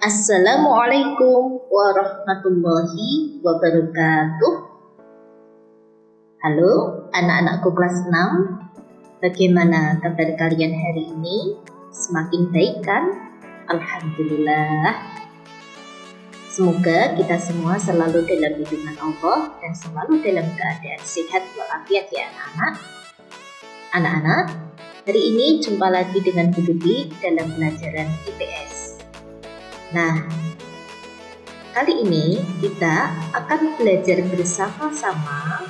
Assalamualaikum warahmatullahi wabarakatuh. Halo anak-anakku kelas 6. Bagaimana kabar kalian hari ini? Semakin baik kan? Alhamdulillah. Semoga kita semua selalu dalam lindungan Allah dan selalu dalam keadaan sehat walafiat ya anak-anak. Anak-anak, hari ini jumpa lagi dengan Bu Dubi dalam pelajaran IPS. Nah, kali ini kita akan belajar bersama-sama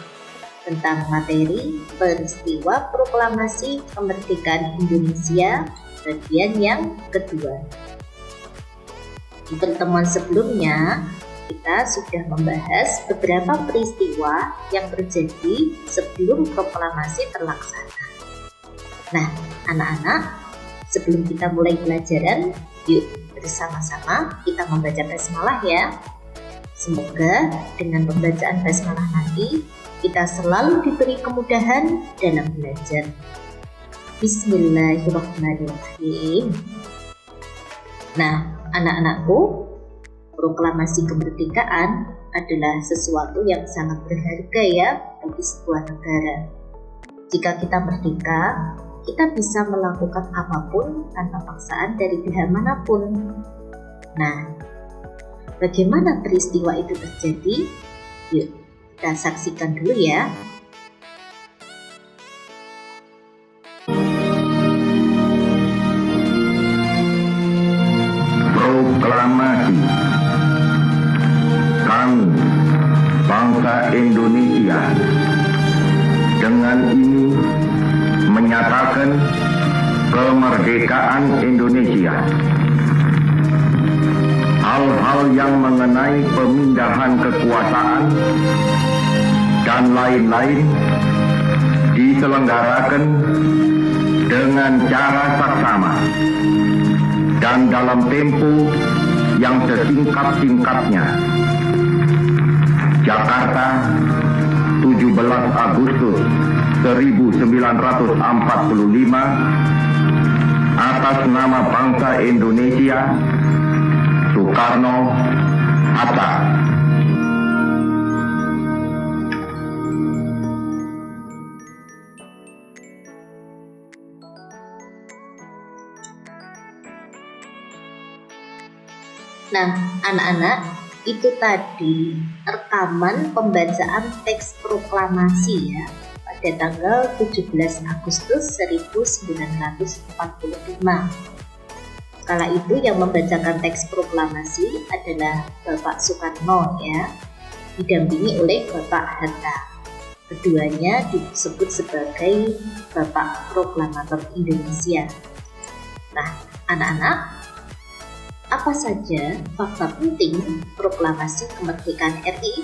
tentang materi peristiwa proklamasi kemerdekaan Indonesia bagian yang kedua. Di pertemuan sebelumnya, kita sudah membahas beberapa peristiwa yang terjadi sebelum proklamasi terlaksana. Nah, anak-anak, sebelum kita mulai pelajaran, yuk bersama-sama kita membaca basmalah ya. Semoga dengan pembacaan basmalah nanti kita selalu diberi kemudahan dalam belajar. Bismillahirrahmanirrahim. Nah, anak-anakku, proklamasi kemerdekaan adalah sesuatu yang sangat berharga ya bagi sebuah negara. Jika kita merdeka, kita bisa melakukan apapun tanpa paksaan dari pihak manapun. Nah, bagaimana peristiwa itu terjadi? Yuk, kita saksikan dulu ya. Proklamasi. Kami, bangsa Indonesia, dengan ini menyatakan kemerdekaan Indonesia. Hal-hal yang mengenai pemindahan kekuasaan dan lain-lain diselenggarakan dengan cara saksama dan dalam tempo yang sesingkat-singkatnya. Jakarta, 17 Agustus 1945, atas nama bangsa Indonesia, Soekarno-Hatta. Nah, anak-anak, itu tadi rekaman pembacaan teks proklamasi ya pada tanggal 17 Agustus 1945. Kala itu yang membacakan teks proklamasi adalah Bapak Soekarno ya, didampingi oleh Bapak Hatta. Keduanya disebut sebagai Bapak Proklamator Indonesia. Nah, anak-anak, apa saja fakta penting proklamasi kemerdekaan RI?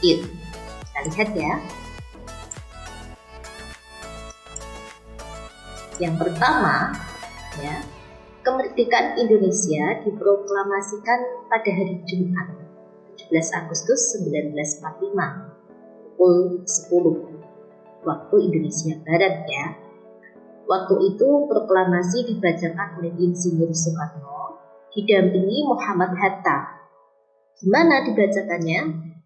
Yuk, kita lihat ya. Yang pertama, ya, kemerdekaan Indonesia diproklamasikan pada hari Jumat, 17 Agustus 1945, pukul 10 waktu Indonesia Barat ya. Waktu itu proklamasi dibacakan oleh Insinyur Soekarno didampingi Muhammad Hatta. Di mana dibacakannya?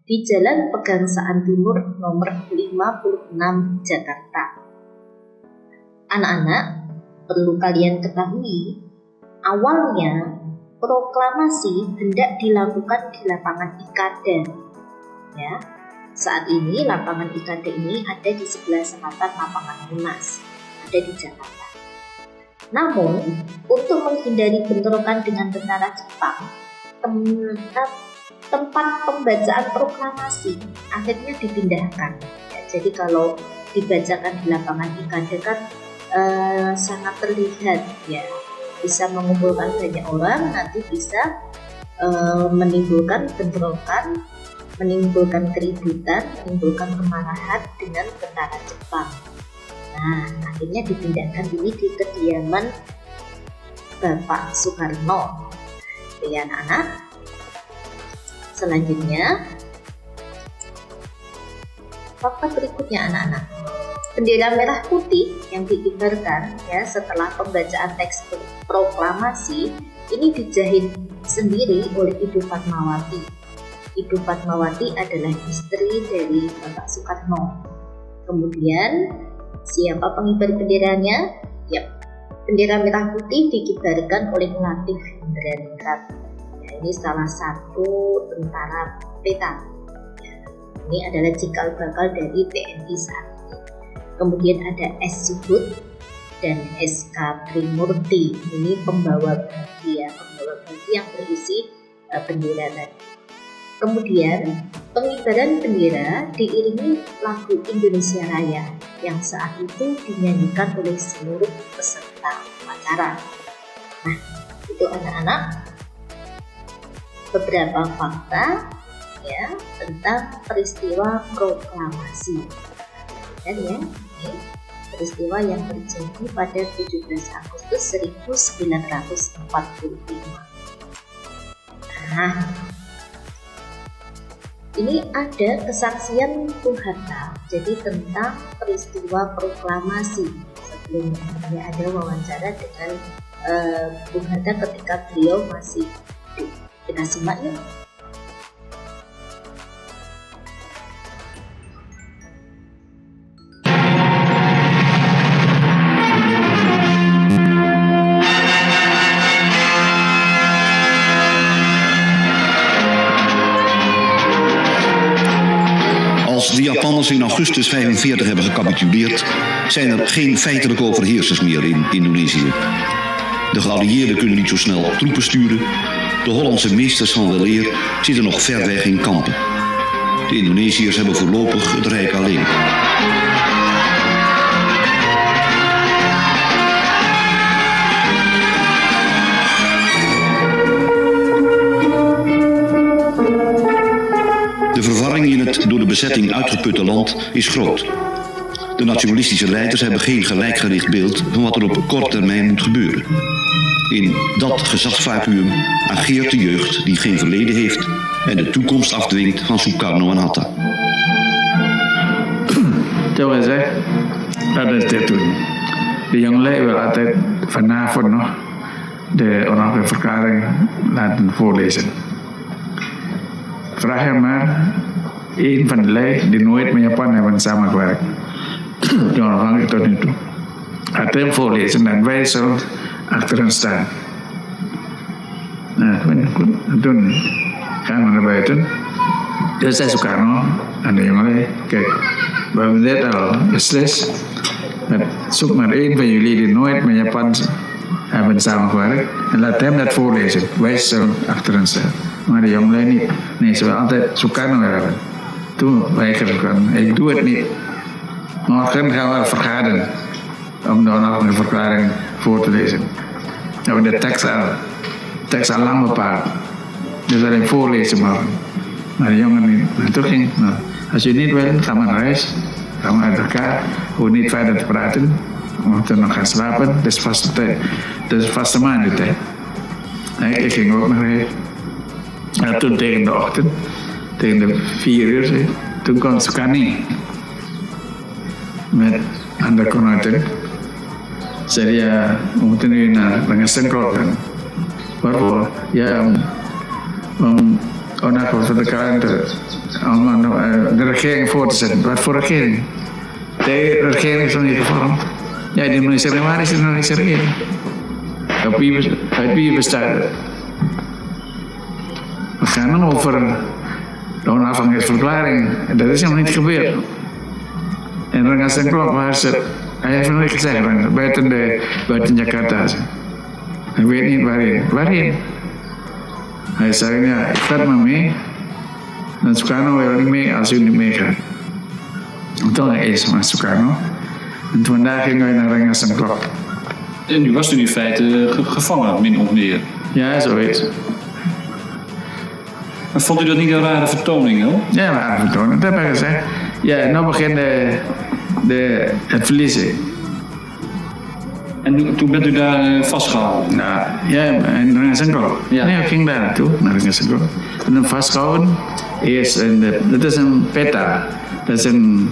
Di Jalan Pegangsaan Timur nomor 56 Jakarta. Anak-anak, perlu kalian ketahui, awalnya proklamasi hendak dilakukan di lapangan Ikada. Ya, saat ini lapangan Ikada ini ada di sebelah selatan lapangan Monas, ada di Jakarta. Namun, untuk menghindari bentrokan dengan tentara Jepang, tempat pembacaan proklamasi akhirnya dipindahkan. Ya, jadi kalau dibacakan di lapangan Ikada kan sangat terlihat ya, bisa mengumpulkan banyak orang, nanti bisa menimbulkan bentrokan, menimbulkan keributan, menimbulkan kemarahan dengan tentara Jepang. Nah, akhirnya dipindahkan ini di kediaman Bapak Soekarno. Ya anak-anak. Selanjutnya, fakta berikutnya anak-anak. Bendera merah putih yang dikibarkan ya setelah pembacaan teks proklamasi ini dijahit sendiri oleh Ibu Fatmawati. Ibu Fatmawati adalah istri dari Bapak Soekarno. Kemudian siapa pengibar benderanya? Yap, bendera merah putih dikibarkan oleh Latif Indraningrat. Ya, ini salah satu tentara peta. Ini adalah cikal bakal dari TNI saat ini. Kemudian ada S. Subut dan SK Trimurti. Ini pembawa bagi yang berisi bendera tadi. Kemudian pengibaran bendera diiringi lagu Indonesia Raya yang saat itu dinyanyikan oleh seluruh peserta upacara. Nah, itu anak-anak beberapa fakta ya tentang peristiwa proklamasi. Dan ya, ini peristiwa yang terjadi pada 17 Agustus 1945. Nah, ini ada kesaksian Bung Hatta, jadi tentang peristiwa proklamasi. Sebelumnya ini ada wawancara dengan Bung Hatta ketika beliau masih hidup. Kita simak yuk. Als de Japanners in augustus 1945 hebben gecapituleerd, zijn er geen feitelijke overheersers meer in Indonesië. De geallieerden kunnen niet zo snel troepen sturen. De Hollandse meesters van weleer zitten nog ver weg in kampen. De Indonesiërs hebben voorlopig het Rijk alleen. De verwarring in het door de bezetting uitgeputte land is groot. De nationalistische leiders hebben geen gelijkgericht beeld van wat er op korte termijn moet gebeuren. In dat gezagsvacuüm ageert de jeugd die geen verleden heeft en de toekomst afdwingt van Sukarno en Hatta. Terwijl hij zegt, dat is dit toen. De jongelui wil altijd vanavond nog de onafhankelijke verklaring laten voorlezen. Vraag hem maar een van de lui die nooit met Japan hebben samengewerkt. De onafhankelijk tot nu toe. Laat hem voorlezen en wij zullen achter hen staan. Nou, goed. Toen gaan we naar buiten. Dus zei Soekarno aan de jongelui, kijk, we hebben dit al beslist. Zoek maar één van jullie die nooit met Japan hebben samengewerkt en laat hem dat voorlezen. Wij zullen achter hen staan. Maar de jongelui niet. Nee, ze willen altijd Soekarno hebben. Toen weigerde ik doe het niet. Morgen gaan we vergaderen om de onafhankelijke verklaring voor te lezen. We hebben de tekst al lang bepaald. Dus alleen voorlezen morgen. Maar de jongen niet. En toen ging, nou, als je niet wil, ga maar naar huis. Ga maar uit elkaar. Hoef niet verder te praten. We moeten nog gaan slapen. Het is vaste tijd. Het is vaste maandentijd. Ik ging ook naar huis. En toen tegen de ochtend, tegen de 4 uur, toen kwam Sukani met andere konuiten. Zei ja, we moeten nu naar Rengasengklok gaan. Waarvoor? Ja, om onafhankelijke verklaring om de regering voor te zetten. Wat voor regering? De regering is nog niet gevormd. Ja, de Indonesische regering is de Indonesische regering. Uit wie bestaat het? We gaan dan over de onafhankelijkheidsverklaring. Dat is helemaal niet gebeurd. En Rengasengklok, waar ze, hij heeft nog niet gezegd, buiten Jakarta. Hij weet niet waarin. Hij zei, ja, ik ga maar mee. Dan Soekarno wil niet mee als u niet meegaat. En toen is maar Soekarno. En vandaag gingen wij naar Rengasengklok. En u was toen in feite gevangen, min of meer. Ja, zoiets. Maar vond u dat niet een rare vertoning, hoor? Ja, een rare vertoning, dat heb ik gezegd. Ja, nu begint het verliezen. En toen bent u daar vastgehouden? Nou, ja, in Rengasengklok. Ja. Nee, ik ging daar naartoe, naar Rengasengklok. En dan vastgehouden. Eerst, dat is een peta. Dat is een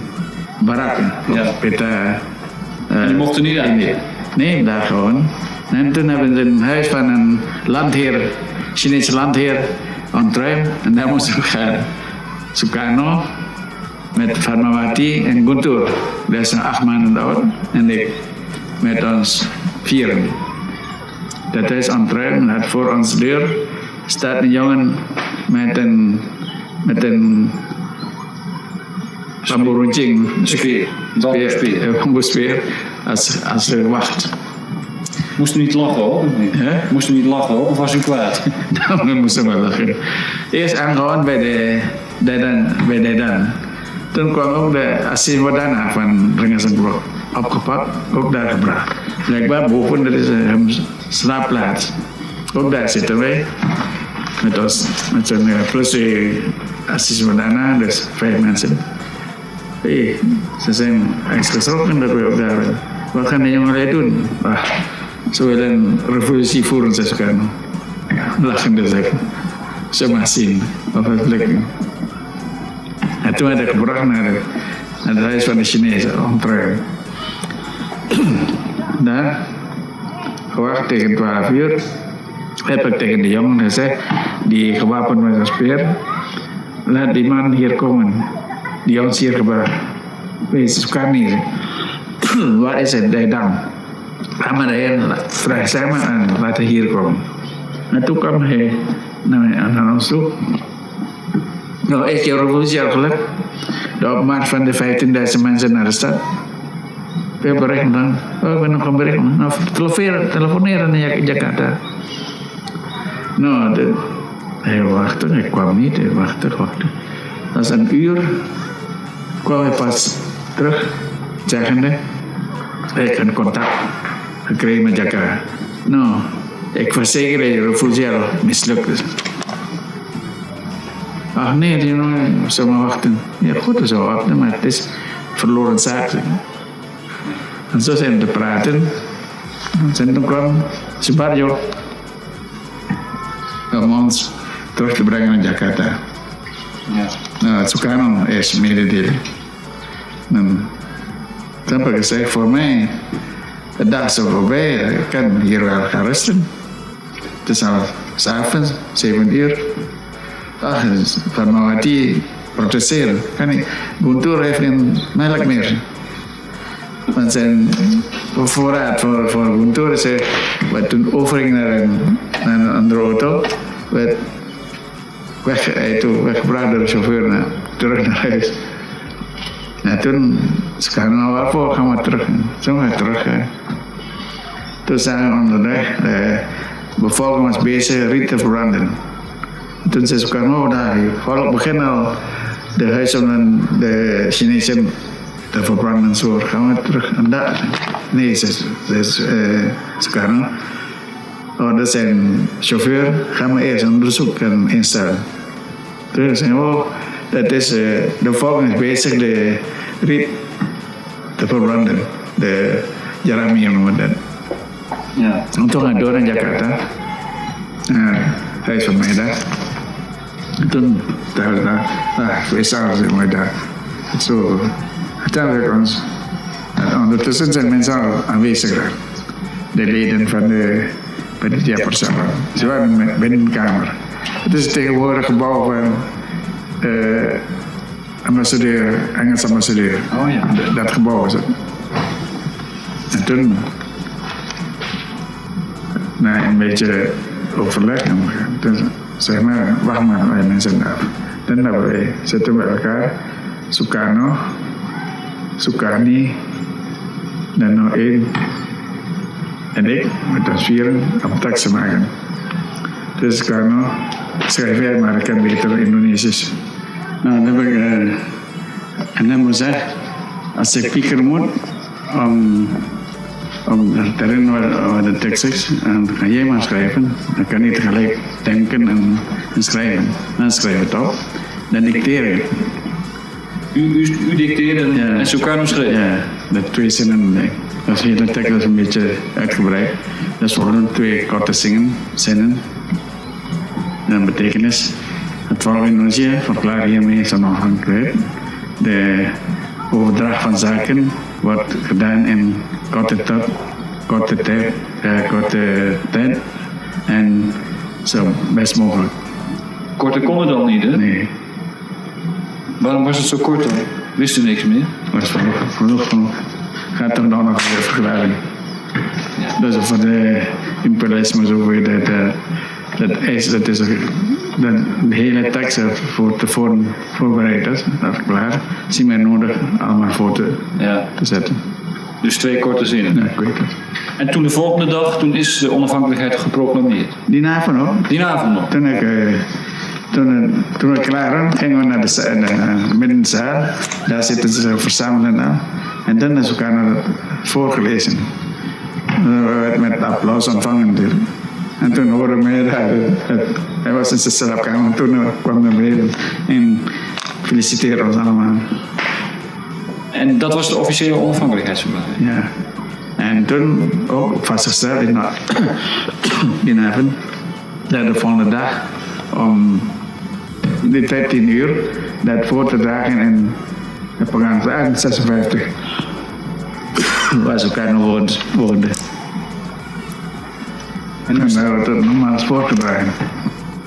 barak. Ja. Peta. En u mocht er niet uit? Nee, daar gewoon. En toen hebben ze een huis van een landheer Chinese landheer ontruimd. En daar moesten we gaan. Sukarno met Fatmawati en Guntur. Dat is 8 maanden oud. En ik met ons 4. Dat is ontruimd. En voor ons deur staat een jongen met een bamboe runcing. Bamboespeer. Als wacht. Moest u niet lachen hoor? Moest u niet lachen hoor? Of was u kwaad? Nou, we moesten wel lachen. Eerst aangehouden bij de dan. Toen kwam ook de assistent Wadana van Rengassenblok opgepakt, ook daar gebracht. Blijkbaar boven, er is een slaapplaats. Ook daar zitten wij. Met zo'n plus assistent Wadana, dus 5 mensen. Ze zijn eens geschrokken dat we ook daar zijn. Wat gaan de jongelui doen? Ze willen een revolutie voeren, zei Sukarno. Lachende zeggen. Ze maar zien of het lukt. En toen werd ik gebracht naar het huis van de Chinezen, ontruimd. Daar, gewacht tegen 12 uur, heb ik tegen de jongen gezegd, die gewapend met een speer, laat die man hier komen, die ons hier gebracht. Wees, kan niet. Waar is het, hij dan? Ga maar heen, vraag zij maar aan, laat hij hier komen. En toen kwam hij naar ons toe. Nou, is jouw revolutie al gelukt? De opmars van de 15.000 mensen naar de stad. Veel berichten dan. Oh, ik ben nog een bericht. Nou, telefoneren naar Jakarta. Nou, hij wachtte, ik kwam niet, hij wachtte. Dat is een uur. Kwam hij pas terug, zeggende, ik heb contact gekregen met Jakarta. Nou, ik verzeker dat je revolutie al mislukt is. Ach nee, die jongen, we zullen maar wachten. Ja, goed, we zullen wachten, maar het is verloren zaak. En zo zijn we te praten. En toen kwam Subarjo om ons terug te brengen naar Jakarta. Ja. Nou, Sukarno is mededeling. En toen heb ik gezegd, voor mij, de dag is voorbij, ik kan hier wel gaan rusten. Het is al 's avonds, 7 uur. Ach, Fatmawati protesteren. Kan niet. Guntur heeft geen melk meer. Want zijn voorraad voor Guntur is wat toen overging naar een andere auto, werd weggebracht door de chauffeur terug naar huis. En toen zei nou waarvoor gaan we terug. Toen gaan we terug. Toen zijn we onderweg. De bevolking was bezig riet te verbranden. Toen zei ze, oh daar, vooral begin al de huizen van de Chinezen te verbranden. Zo gaan we terug. En daar, nee, ze kan. Oh, dat zijn chauffeur, gaan we eerst onderzoek instellen. Toen zei oh, dat is, de bevolking is bezig de riet te verbranden. De Jaramium noemen we dat. Ja. En toen gaan we door naar Jakarta. Huis van mij daar. En toen dacht ik daar, 2 s'avonds in mij daar. Zo, uiteindelijk ons. Ondertussen zijn mensen al aanwezig daar. De leden van de Japarsaal. Ze waren binnen de kamer. Het is tegenwoordig gebouw van ambassadeur, Engels ambassadeur. Oh ja. Dat gebouw is het. En toen, na een beetje overleg, toen zeg maar, wacht maar, wij mensen daar. Dan hebben wij, zitten we bij elkaar, Sukarno, Sukarni, dan nog 1 en ik, met ons 4 om tekst te maken. Dus Sukarno, schrijf jij maar, ik kan beter Indonesisch. Nou, dan heb ik, en dan moet ik, als ik pieker moet, om te herinneren wat de tekst is, dan ga jij maar schrijven. Dan kan je tegelijk denken en schrijven. Dan schrijf het op, dan dicteer ik. U dicteerde en Sukarno schreef? Ja, de 2 zinnen. Dat is de hele tekst is een beetje uitgebreid. Dat is gewoon 2 korte zinnen. Dan betekenis. Het volgende Indonesië verklaar hiermee zijn onafhankelijkheid. De overdracht van zaken wordt gedaan in korte tijd. En zo best mogelijk. Korter kon het dan niet, hè? Nee, Waarom was het zo kort dan? Wist u niks meer? was genoeg. Gaat toch nog weer vergelijking. Dus voor de imperialisme zo weer dat is de hele tekst voor tevoren voorbereid is. Dat is klaar. Zie maar nodig allemaal voor te zetten. Dus 2 korte zinnen. Ja, ik weet het. En toen de volgende dag, toen is de onafhankelijkheid geproclameerd. Die avond ook. Die avond nog. Toen we klaar waren, gingen we naar de middenzaal. Daar zitten ze verzameld aan. En dan is elkaar voorgelezen. We werden met applaus ontvangen natuurlijk. En toen hoorden we dat hij was in zijn slaapkamer. Toen kwam hij beneden en feliciteerde ons allemaal. En dat was de officiële onafhankelijkheidsverklaring? Ja. En toen ook vastgesteld die avond, dat de volgende dag om de 13 uur dat voor te dragen in de programma 56 was elkaar nog woorden. En dan hebben we het nogmaals voor te dragen.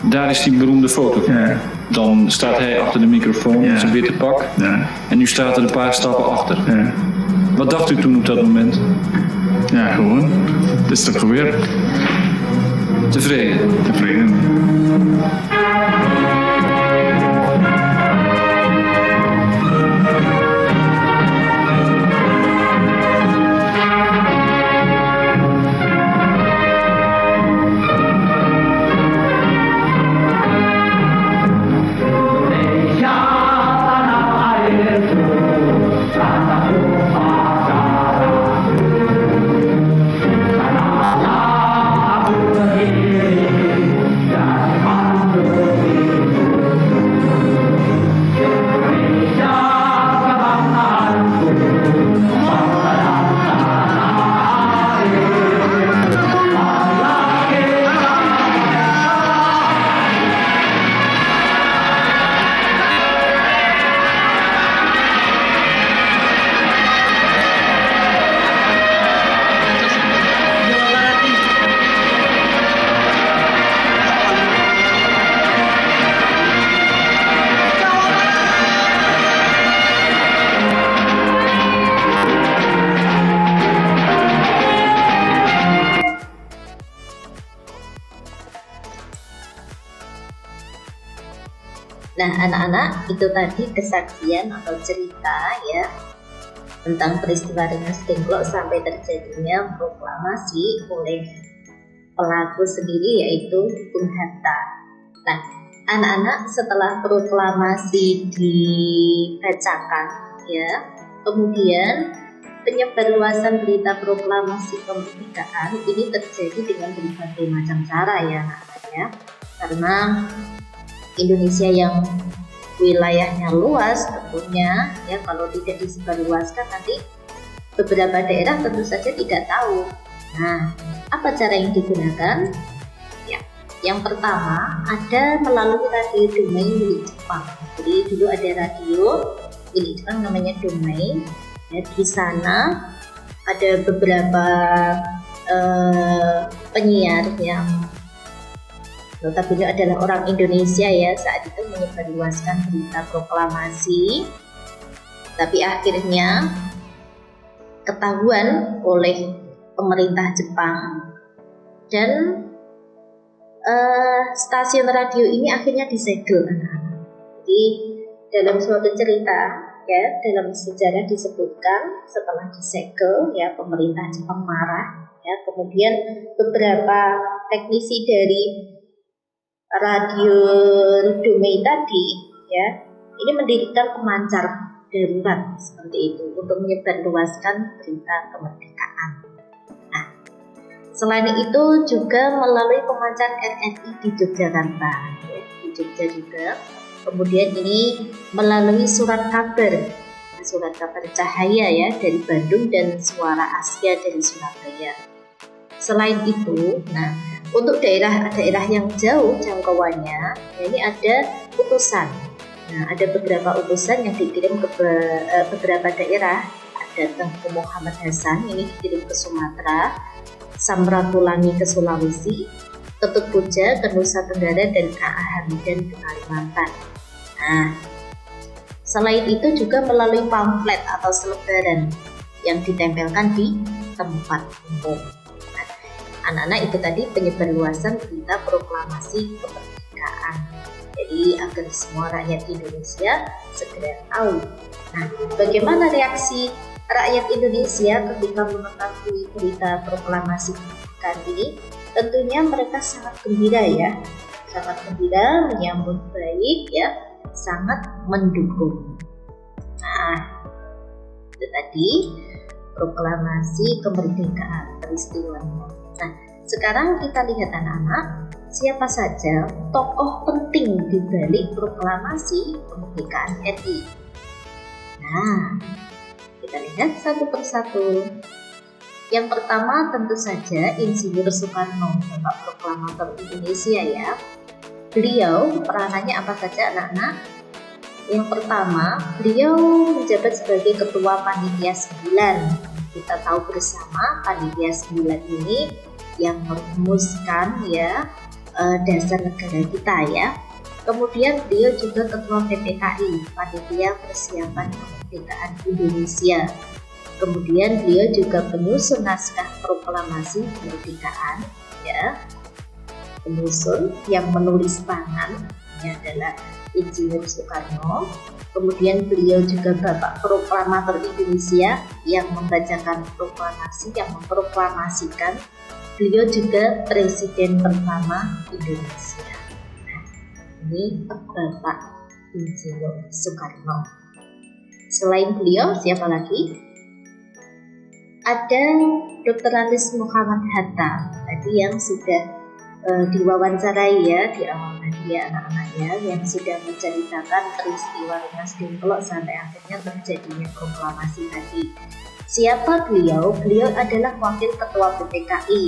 Daar is die beroemde foto van. Ja. Dan staat hij achter de microfoon met zijn witte pak. Ja. En nu staat er een paar stappen achter. Ja. Wat dacht u toen op dat moment? Ja, gewoon. Het is toch gebeurd. Tevreden? Tevreden. Nah, anak-anak, itu tadi kesaksian atau cerita ya tentang peristiwa Rengas Dengklok sampai terjadinya proklamasi oleh pelaku sendiri yaitu Bung Hatta. Nah, anak-anak, setelah proklamasi dibacakan ya, kemudian penyebarluasan berita proklamasi kemerdekaan ini terjadi dengan berbagai macam cara ya anak-anak ya, karena Indonesia yang wilayahnya luas tentunya ya, kalau tidak disebarluaskan nanti beberapa daerah tentu saja tidak tahu. Nah, apa cara yang digunakan? Ya, yang pertama ada melalui radio domain milik Jepang. Jadi dulu ada radio milik Jepang namanya domain. Ya, di sana ada beberapa penyiar yang notabene adalah orang Indonesia ya, saat itu menyebarluaskan berita proklamasi, tapi akhirnya ketahuan oleh pemerintah Jepang dan stasiun radio ini akhirnya disegel. Jadi dalam suatu cerita ya, dalam sejarah disebutkan setelah disegel ya, pemerintah Jepang marah ya, kemudian beberapa teknisi dari radio domain tadi ya, ini mendirikan pemancar darurat seperti itu untuk menyebarluaskan berita kemerdekaan. Nah, selain itu juga melalui pemancar RRI di Yogyakarta ya, di Jogja juga. Kemudian ini melalui surat kabar Cahaya ya dari Bandung dan Suara Asia dari Surabaya. Selain itu, nah untuk daerah-daerah yang jauh jangkauannya, ya ini ada utusan. Nah, ada beberapa utusan yang dikirim ke beberapa daerah. Ada Tengku Muhammad Hasan, ini dikirim ke Sumatera, Samratulangi ke Sulawesi, Ketut Puja ke Nusa Tenggara, dan K.A. Hamidan ke Kalimantan. Nah, selain itu juga melalui pamflet atau selebaran yang ditempelkan di tempat umum. Nah, anak-anak itu tadi penyebarluasan berita proklamasi kemerdekaan. Jadi agar semua rakyat Indonesia segera tahu. Nah, bagaimana reaksi rakyat Indonesia ketika mengetahui berita proklamasi kemerdekaan ini? Tentunya mereka sangat gembira ya, sangat gembira, menyambut baik ya, sangat mendukung. Nah, itu tadi proklamasi kemerdekaan peristiwanya. Nah, sekarang kita lihat anak-anak, siapa saja tokoh penting di balik proklamasi kemerdekaan RI. Nah, kita lihat satu persatu. Yang pertama tentu saja Insinyur Soekarno, Bapak Proklamator Indonesia ya. Beliau peranannya apa saja anak-anak? Yang pertama, beliau menjabat sebagai Ketua Panitia 9. Kita tahu bersama Panitia 9 ini yang merumuskan ya dasar negara kita ya. Kemudian beliau juga Ketua PPKI, Panitia Persiapan Kemerdekaan Indonesia. Kemudian beliau juga penyusun naskah proklamasi kemerdekaan ya. Penyusun yang menulis tangan ini adalah Insinyur Soekarno. Kemudian beliau juga Bapak Proklamator Indonesia yang membacakan proklamasi, yang memproklamasikan. Beliau juga Presiden pertama Indonesia. Nah, ini Bapak Insinyur Soekarno. Selain beliau, siapa lagi? Ada Dr. Andes Muhammad Hatta tadi yang sudah diwawancarai ya di awal tadi ya anak-anak ya, yang sudah menceritakan peristiwa Rengas Dengklok sampai akhirnya terjadinya proklamasi tadi. Siapa beliau? Beliau adalah wakil ketua PPKI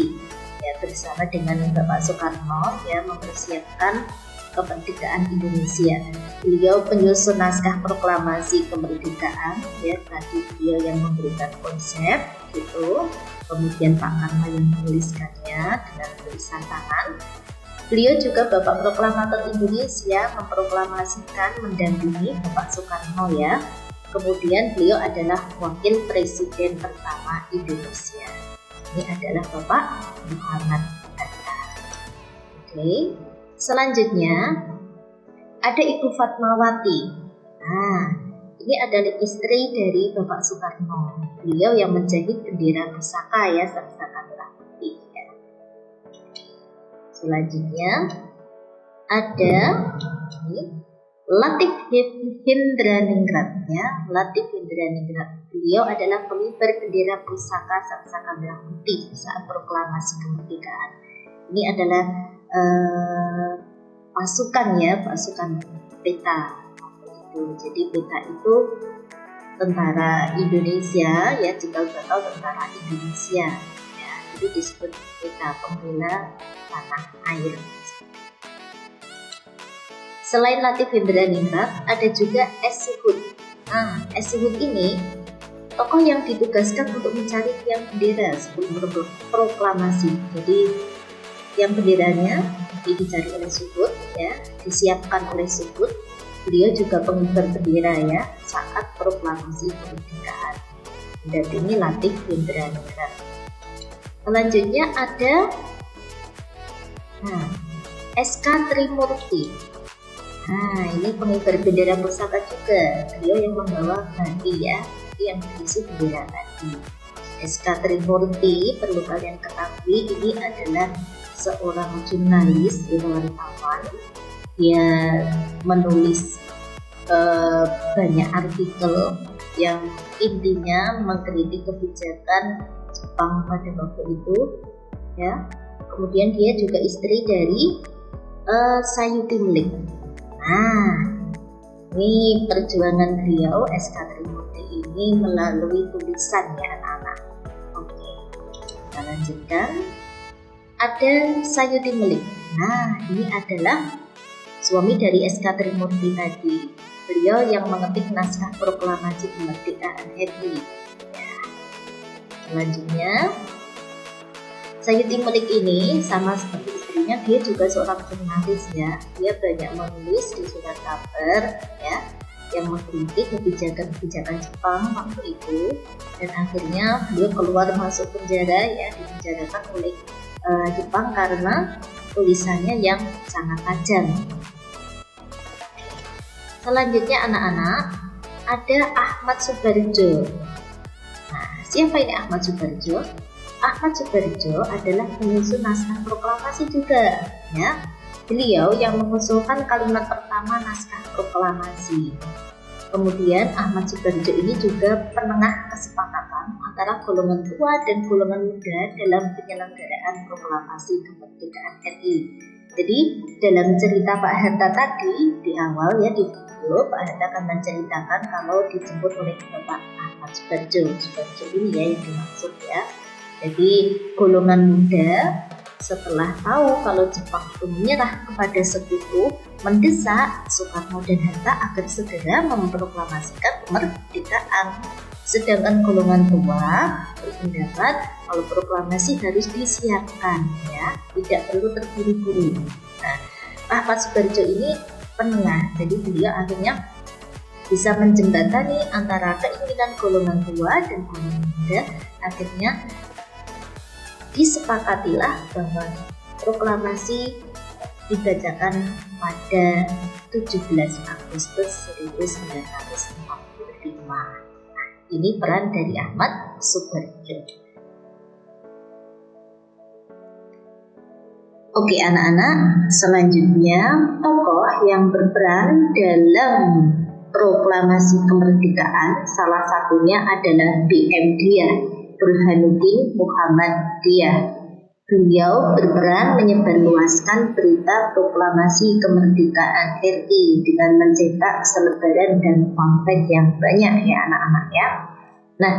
ya, bersama dengan Bapak Soekarno ya, mempersiapkan kemerdekaan Indonesia. Beliau penyusun naskah proklamasi kemerdekaan ya, tadi beliau yang memberikan konsep gitu, kemudian Pak Karma yang menuliskannya dengan tulisan tangan. Beliau juga Bapak Proklamator Indonesia, memproklamasikan mendampingi Bapak Soekarno ya. Kemudian beliau adalah wakil presiden pertama Indonesia. Ini adalah Bapak Muhammad Hatta. Oke. Selanjutnya ada Ibu Fatmawati. Nah, ini adalah istri dari Bapak Soekarno. Beliau yang menjahit bendera pusaka ya, sangsaka merah putih ya. Selanjutnya ada ini Latif Hindraningrat ya, Latif Hindraningrat. Beliau adalah pengibar bendera pusaka sangsaka merah putih saat proklamasi kemerdekaan. Ini adalah pasukan ya, pasukan PETA itu. Jadi PETA itu tentara Indonesia ya, cikal bakal tentara Indonesia ya, itu disebut PETA, pembela tanah air. Selain Latif Hindraningrat ada juga S. Suhud. Nah, S. Suhud ini tokoh yang ditugaskan untuk mencari tiang bendera sebelum proklamasi. Jadi yang benderanya dicari oleh Suhud ya, disiapkan oleh Suhud. Beliau juga pengibar bendera ya saat proklamasi kemerdekaan. Dan ini Latif Hindraningrat. Selanjutnya ada S.K. Trimurti. Nah, ini pengibar bendera pusaka juga. Beliau yang membawa bandi ya, yang berisi bendera tadi. S.K. Trimurti perlu kalian ketahui, ini adalah seorang jurnalis, wartawan. Dia menulis banyak artikel yang intinya mengkritik kebijakan Jepang pada waktu itu ya. Kemudian dia juga istri dari Sayuti Melik. Nah, ini perjuangan beliau S.K. Trimurti ini melalui tulisan ya anak-anak. Oke, kita lanjutkan. Ada Sayuti Melik. Nah, ini adalah suami dari S.K. Trimurti tadi. Beliau yang mengetik naskah proklamasi kemerdekaan RI. Ya. Selanjutnya, Sayuti Melik ini sama seperti sebenarnya dia juga seorang jurnalis ya. Dia banyak menulis di surat kabar ya, yang mengkritik kebijakan Jepang waktu itu, dan akhirnya beliau keluar masuk penjara ya, dipenjarakan oleh Jepang karena tulisannya yang sangat tajam. Selanjutnya anak-anak, ada Ahmad Subarjo. Nah, siapa ini Ahmad Subarjo? Ahmad Subarjo adalah penyusun naskah proklamasi juga ya. Beliau yang mengusulkan kalimat pertama naskah proklamasi. Kemudian Ahmad Subarjo ini juga penengah kesepakatan antara golongan tua dan golongan muda dalam penyelenggaraan proklamasi kemerdekaan RI. Jadi dalam cerita Pak Hatta tadi di awal ya, di video Pak Hatta akan menceritakan kalau dijemput oleh Bapak Ahmad Subarjo. Subarjo ini ya yang dimaksud ya. Jadi golongan muda setelah tahu kalau Jepang itu menyerah kepada sekutu, mendesak Soekarno dan Hatta agar segera memproklamasikan kemerdekaan. Sedangkan golongan tua berpendapat kalau proklamasi harus disiapkan ya, tidak perlu terburu-buru. Nah, Ahmad Subarjo ini penengah, jadi beliau akhirnya bisa menjembatani antara keinginan golongan tua dan golongan muda. Akhirnya disepakatilah bahwa proklamasi dibacakan pada 17 Agustus 1945. Ini peran dari Ahmad Subarjo. Oke anak-anak, selanjutnya tokoh yang berperan dalam proklamasi kemerdekaan salah satunya adalah BM Diah, Burhanuddin Muhammad Diah. Beliau berperan menyebarluaskan berita proklamasi kemerdekaan RI dengan mencetak selebaran dan pamflet yang banyak ya anak-anak ya. Nah,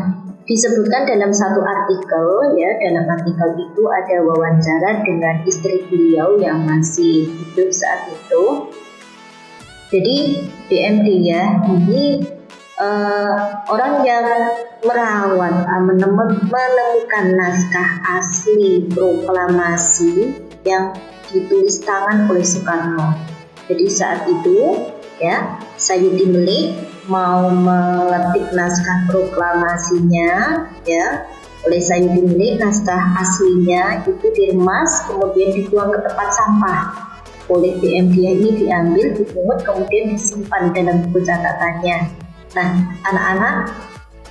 disebutkan dalam satu artikel ya, dalam artikel itu ada wawancara dengan istri beliau yang masih hidup saat itu. Jadi BM Diah ini orang yang merawat, menemukan naskah asli proklamasi yang ditulis tangan oleh Soekarno. Jadi saat itu ya, Sayuti Melik mau meletik naskah proklamasinya ya, oleh Sayuti Melik naskah aslinya itu diremas kemudian dibuang ke tempat sampah. Oleh BM Diah ini diambil, dipungut kemudian disimpan dalam buku catatannya. Nah, anak-anak,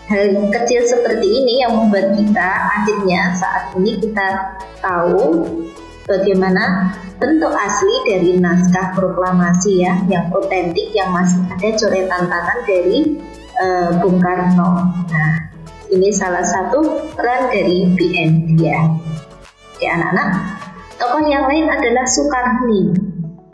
hal kecil seperti ini yang membuat kita akhirnya saat ini kita tahu bagaimana bentuk asli dari naskah proklamasi ya, yang otentik, yang masih ada coretan tangan dari Bung Karno. Nah, ini salah satu peran dari BM Diah. Oke anak-anak, tokoh yang lain adalah Sukarni.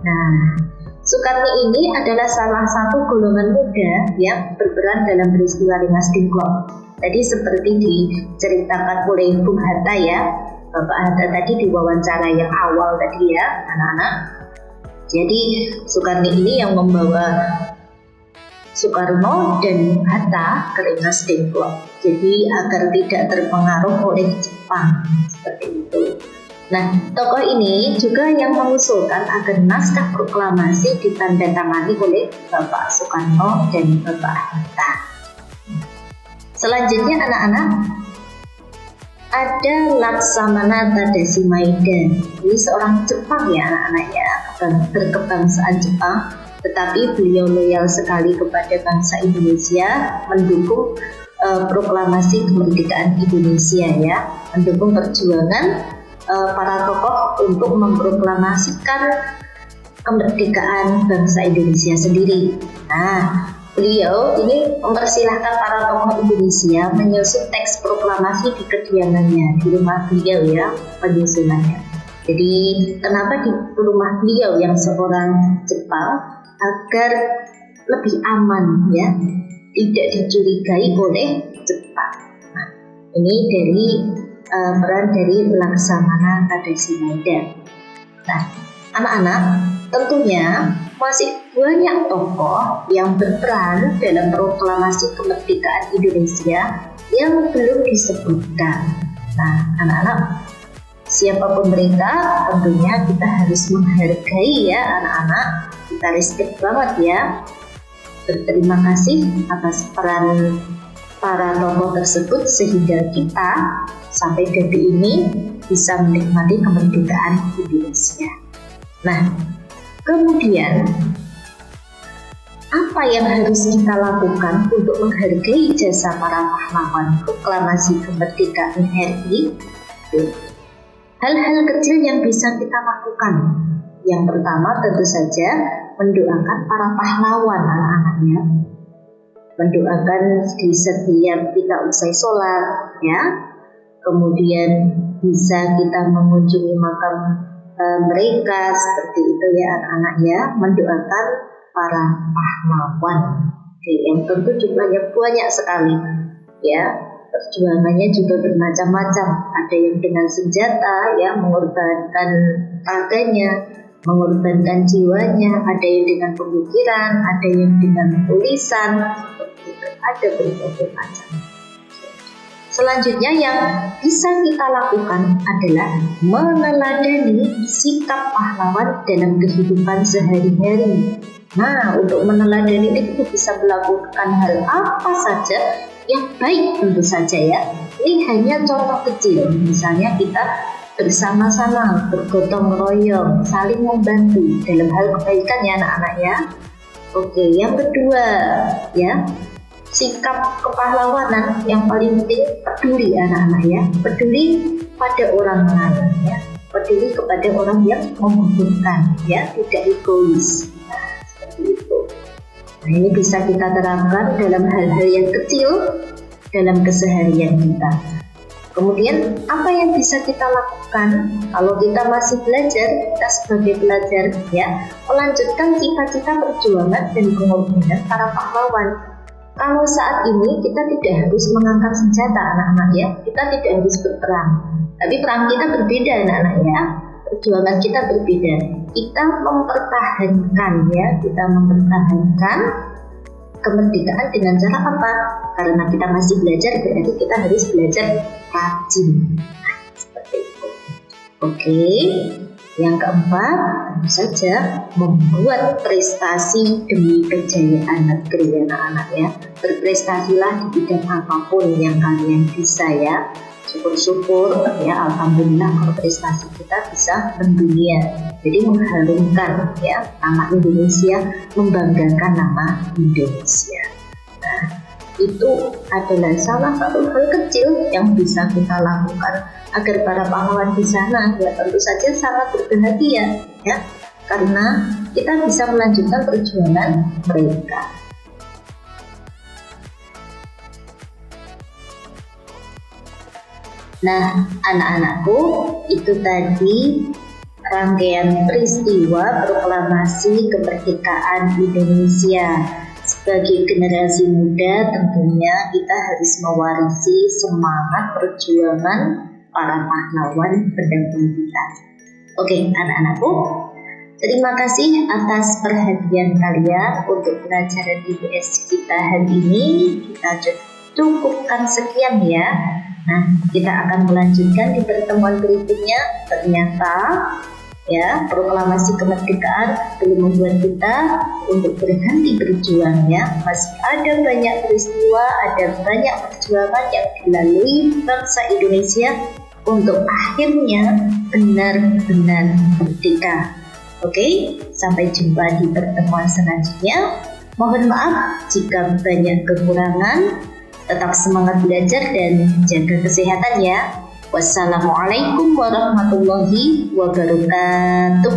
Nah, Sukarni ini adalah salah satu golongan muda yang berperan dalam peristiwa Rengas Dengklok. Tadi seperti diceritakan oleh Bung Hatta ya, Bapak Hatta tadi di wawancara yang awal tadi ya anak-anak. Jadi Sukarni ini yang membawa Soekarno dan Hatta ke Rengas Dengklok. Jadi agar tidak terpengaruh oleh Jepang seperti itu. Nah, tokoh ini juga yang mengusulkan agar naskah proklamasi ditandatangani oleh Bapak Soekarno dan Bapak Hatta. Selanjutnya anak-anak, ada Laksamana Tadashi Maeda. Ini seorang Jepang ya anak-anak ya, berkebangsaan Jepang, tetapi beliau loyal sekali kepada bangsa Indonesia, mendukung proklamasi kemerdekaan Indonesia ya, mendukung perjuangan para tokoh untuk memproklamasikan kemerdekaan bangsa Indonesia sendiri. Nah, beliau ini mempersilahkan para tokoh Indonesia menyusun teks proklamasi di kediamannya, di rumah beliau ya, penyusunannya. Jadi kenapa di rumah beliau yang seorang Jepang? Agar lebih aman ya, tidak dicurigai oleh Jepang. Nah, ini dari peran dari Laksamana Tadashi Maeda. Nah, anak-anak, tentunya masih banyak tokoh yang berperan dalam proklamasi kemerdekaan Indonesia yang belum disebutkan. Nah, anak-anak, siapapun mereka, tentunya kita harus menghargai ya anak-anak. Kita respect banget ya. Berterima kasih atas peran para tokoh tersebut sehingga kita sampai detik ini bisa menikmati kemerdekaan Indonesia. Nah, kemudian apa yang harus kita lakukan untuk menghargai jasa para pahlawan proklamasi kemerdekaan RI? Hal-hal kecil yang bisa kita lakukan. Yang pertama tentu saja mendoakan para pahlawan anak-anaknya. Mendoakan di setiap kita usai sholat ya. Kemudian bisa kita mengunjungi makam mereka seperti itu ya anak-anak ya, mendoakan para pahlawan. Oke, yang tentu jumlahnya banyak sekali ya. Perjuangannya juga bermacam-macam. Ada yang dengan senjata ya, mengorbankan raganya, mengorbankan jiwanya, ada yang dengan pemikiran, ada yang dengan tulisan, ada berbagai macam. Selanjutnya yang bisa kita lakukan adalah meneladani sikap pahlawan dalam kehidupan sehari-hari. Nah, untuk meneladani itu bisa melakukan hal apa saja yang baik tentu saja ya. Ini hanya contoh kecil, misalnya kita bersama-sama, bergotong royong, saling membantu dalam hal kebaikan ya anak-anak ya. Oke, yang kedua ya, sikap kepahlawanan yang paling penting peduli anak-anak ya, peduli pada orang lain ya, peduli kepada orang yang membutuhkan ya, tidak egois. Nah, seperti itu. Nah, ini bisa kita terapkan dalam hal-hal yang kecil dalam keseharian kita. Kemudian apa yang bisa kita lakukan kalau kita masih belajar, kita sebagai pelajar ya, melanjutkan cita-cita perjuangan dan pengorbanan para pahlawan. Kalau saat ini kita tidak harus mengangkat senjata anak-anak ya, kita tidak harus berperang. Tapi perang kita berbeda anak-anak ya, perjuangan kita berbeda. Kita mempertahankan ya, kita mempertahankan kemerdekaan dengan cara apa? Karena kita masih belajar, berarti kita harus belajar rajin. Nah, seperti itu. Oke, yang keempat tentu saja membuat prestasi demi kejayaan negeri anak-anak ya. Berprestasilah di bidang apapun yang kalian bisa ya. Syukur-syukur ya, alhamdulillah kalau prestasi kita bisa mendunia. Jadi mengharumkan ya nama Indonesia, membanggakan nama Indonesia. Nah, itu adalah salah satu hal kecil yang bisa kita lakukan agar para pahlawan di sana ya tentu saja sangat berbahagia ya, karena kita bisa melanjutkan perjuangan mereka. Nah, anak-anakku, itu tadi rangkaian peristiwa proklamasi kemerdekaan Indonesia. Sebagai generasi muda, tentunya kita harus mewarisi semangat perjuangan para pahlawan pendamping kita. Oke, anak-anakku, terima kasih atas perhatian kalian untuk pelajaran IPS kita hari ini. Kita cukupkan sekian ya. Nah, kita akan melanjutkan di pertemuan berikutnya. Ternyata ya, proklamasi kemerdekaan belum membuat kita untuk berhenti berjuang ya. Masih ada banyak peristiwa, ada banyak perjuangan yang dilalui bangsa Indonesia untuk akhirnya benar-benar merdeka. Oke, sampai jumpa di pertemuan selanjutnya. Mohon maaf jika banyak kekurangan. Tetap semangat belajar dan jaga kesehatan ya. Wassalamualaikum warahmatullahi wabarakatuh.